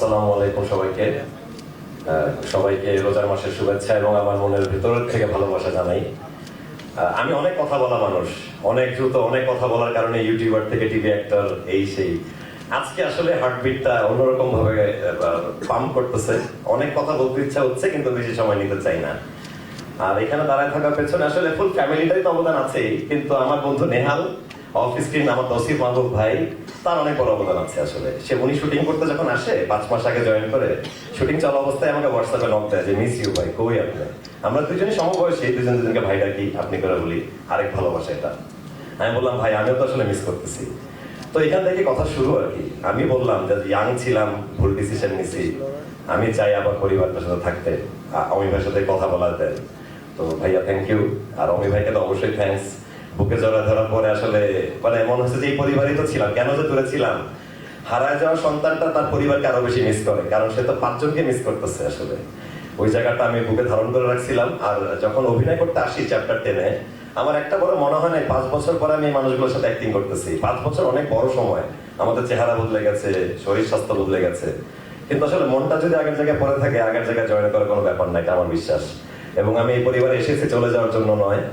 আসসালামু আলাইকুম সবাইকে। সবাইকে রোজার মাসের শুভেচ্ছা এবং আমার মনের ভেতর থেকে ভালোবাসা জানাই। আমি অনেক কথা বলা মানুষ, অনেক দ্রুত অনেক কথা বলার কারণে ইউটিউবার থেকে টিভি অ্যাক্টর এই সেই। আজকে আসলে হার্টবিটটা অন্যরকম ভাবে পাম্প করতেছে, অনেক কথা বলতে ইচ্ছা হচ্ছে কিন্তু বেশি সময় নিতে চাই না। আর এখানে দাঁড়ায় থাকার পেছনে আসলে ফুল ফ্যামিলিটাই তো অবদান আছেই, কিন্তু আমার বন্ধু নেহাল, অফ স্ক্রিন আমার তৌসিফ মাহবুব ভাই, তার অনেক বড় অবদান আছে। আসলে উনি শুটিং করতে যখন আসে 5 মাস আগে জয়েন করে, শুটিং চলা অবস্থায় আমাকে হোয়াটসঅ্যাপে নক দেয় যে মিস ইউ ভাই, কই আপনি? আমরা দুজনই সমবয়সী, দুজনকে ভাই ডাকি, আপনি করে বলি, আরেক ভালোবাসা এটা। আমি বললাম ভাই আমিও তো আসলে মিস করতেছি। তো এখান থেকে কথা শুরু আর কি। আমি বললাম যে ইয়াং ছিলাম, ভুল ডিসিশন নিছি, আমি চাই আবার পরিবারটার সাথে থাকতে, অমি ভাইয়ের সাথে কথা বলাতে। তো ভাইয়া থ্যাংক ইউ, আর অমি ভাইকে তো অবশ্যই থ্যাঙ্কস। বুকে জড়া ধরার পরে আসলে মানে মনে হচ্ছে যে এই পরিবারই তো ছিলাম, কেন যে দূরে ছিলাম। হারায় যাওয়া সন্তানটা তার পরিবারকে আরো বেশি মিস করে, কারণ সে তো 5 জনকে মিস করতেছে। আসলে ওই জায়গাটা আমি বুকে ধারণ করে রাখছিলাম। আর যখন অভিনয় করতে আসি চ্যাপ্টার 10-এ, আমার একটা বড় মনে হয় না 5 বছর পরে আমি এই মানুষগুলোর সাথে অ্যাক্টিং করতেছি। 5 বছর অনেক বড় সময়, আমাদের চেহারা বদলে গেছে, শরীর স্বাস্থ্য বদলে গেছে, কিন্তু আসলে মনটা যদি আগের জায়গায় পড়ে থাকে, আগের জায়গায় জয়েন করার কোনো ব্যাপার না, এটা আমার বিশ্বাস। এবং আমি এই পরিবারে এসেছি চলে যাওয়ার জন্য নয়,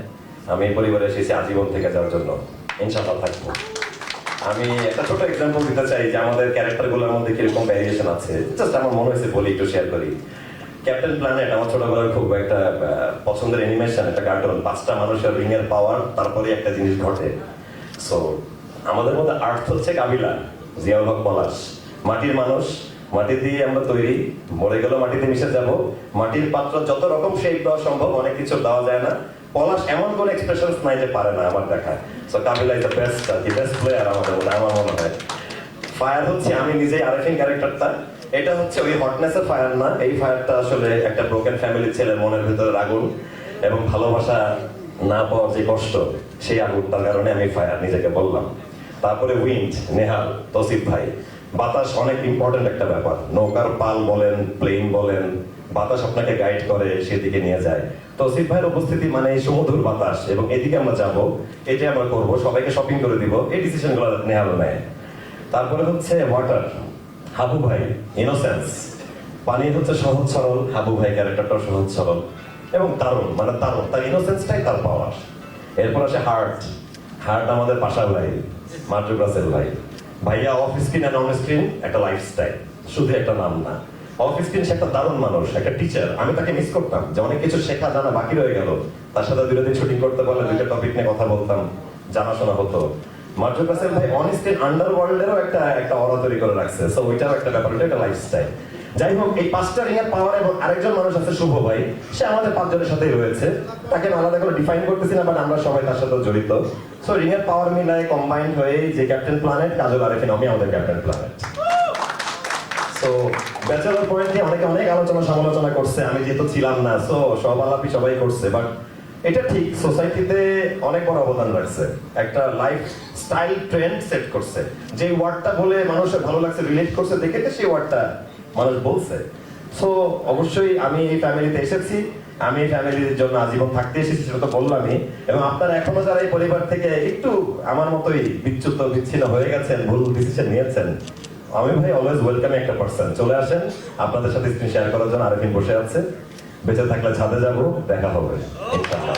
আমি এই পরিবারে এসেছি আজীবন থেকে যাওয়ার জন্য, ইনশাআল্লাহ থাকবো। আমি একটা ছোট এক্সাম্পল দিতে চাই যে আমাদের ক্যারেক্টারগুলোর মধ্যে কিরকম ভ্যারিয়েশন আছে, জাস্ট আমার মনে হয়েছে বলি, একটু শেয়ার করি। ক্যাপ্টেন প্ল্যানেট আমার ছোটবেলার খুব একটা পছন্দের অ্যানিমেশন, একটা কার্টুন। 5টা মানুষের রিং এর পাওয়ার, তারপরে একটা জিনিস ঘটে। সো আমাদের মধ্যে আর্থ হচ্ছে কাবিলা, জিয়াউল হক পলাশ। মাটির মানুষ, মাটি দিয়ে আমরা তৈরি, মরে গেল মাটিতে মিশে যাব। মাটির পাত্র যত রকম শেপ দেওয়া সম্ভব, অনেক কিছু দেওয়া যায় না। পলাশ এমন কোন এক্সপ্রেশনস নাই যে পারে না, আমার দেখা। So Kabila is the best, আর কি বেস্ট প্লেয়ার আমাদের মধ্যে, আমার মনে হয়। ফায়ার হচ্ছে আমি নিজেই, আরেফিন ক্যারেক্টারটা, এটা হচ্ছে ওই হটনেসের ফায়ার না। এই ফায়ারটা আসলে একটা ব্রোকেন ফ্যামিলির ছেলের মনের ভিতরের আগুন, এবং ভালোবাসা না পাওয়ার যে কষ্ট, সেই আগুনটার কারণে আমি ফায়ার নিজেকে বললাম। তারপরে উইন্ড, নেহাল, তৌসিফ ভাই। বাতাস অনেক ইম্পর্টেন্ট একটা ব্যাপার। নৌকার পাল বলেন, প্লেন বলেন, বাতাস আপনাকে গাইড করে, সেদিকে নিয়ে যায়। তৌসিফ ভাইয়ের উপস্থিতি মানে সুমধুর বাতাস, এবং এদিকে আমরা যাব, এটাই আমরা করব, সবাইকে শপিং করে দিব, এই ডিসিশনগুলো নেহাল নেয়। তারপরে হচ্ছে ওয়াটার, হাবু ভাই, ইনোসেন্স। পানি হচ্ছে সহজ সরল, হাবু ভাই ক্যারেক্টারটাও সহজ সরল এবং দারুণ, মানে দারুণ, তার ইনোসেন্সটাই তার পাওয়ার। এরপর আসে হার্ট, হার্ট আমাদের পাশার ভাই, মার্জুক রাসেল ভাই। ভাইয়া অফ স্ক্রিন আর অন স্ক্রিন একটা লাইফস্টাইল, শুধু একটা নাম না। অফ স্ক্রিন সে একটা দারুণ মানুষ, একটা টিচার। আমি তাকে মিস করতাম, যে অনেক কিছু শেখা জানা বাকি রয়ে গেল। তার সাথে 2 দিন শুটিং করতে পারলে 2টা টপিক নিয়ে কথা বলতাম, জানাশোনা হতো। মার্জুক রাসেল ভাই অন স্ক্রিন আন্ডারওয়ার্ল্ডেরও একটা অরা তৈরি করে রাখছে। সো ওইটাও একটা ব্যাপার, ওইটা একটা লাইফস্টাইল। যাই হোক, এই 5টা রিং এর পাওয়ার, এবং আরেকজন মানুষ আছে শুভ ভাই, সে আমাদের 5 জনের সাথেই রয়েছে। তাকে আলাদা করে ডিফাইন করতেছি না, বাট আমরা সবাই তার সাথে জড়িত। সো রিং এর পাওয়ার মিলায় কম্বাইন্ড হয়ে যে ক্যাপ্টেন প্ল্যানেট, কাজল আরেফিন, আমি আমাদের captain planet. So bachelor point নিয়ে অনেকে অনেক আলোচনা সমালোচনা করছে, আমি যেহেতু ছিলাম না, সো সব আলাপি সবাই করছে। বাট এটা ঠিক, সোসাইটিতে অনেক বড় অবদান রাখছে, একটা লাইফ স্টাইল ট্রেন্ড সেট করছে। যে ওয়ার্ডটা বলে মানুষের ভালো লাগছে, রিলেট করছে, দেখে সেই ওয়ার্ডটা মানুষ বলছে। সো অবশ্যই আমি এই ফ্যামিলিতে এসেছি, আমি এই ফ্যামিলির জন্য আজীবন থাকতে এসেছি, সেটা তো বললামই। এবং আপনারা এখনো যারা এই পরিবার থেকে একটু আমার মতোই বিচ্যুত বিচ্ছিন্ন হয়ে গেছেন, ভুল ডিসিশন নিয়েছেন, আমি ভাই অলওয়েজ ওয়েলকাম একটা পার্সন। চলে আসেন, আপনাদের সাথে স্ক্রিন শেয়ার করার জন্য আরেফিন বসে আছে। বেঁচে থাকলে ছাদে যাবো, দেখা হবে ইনশাআল্লাহ।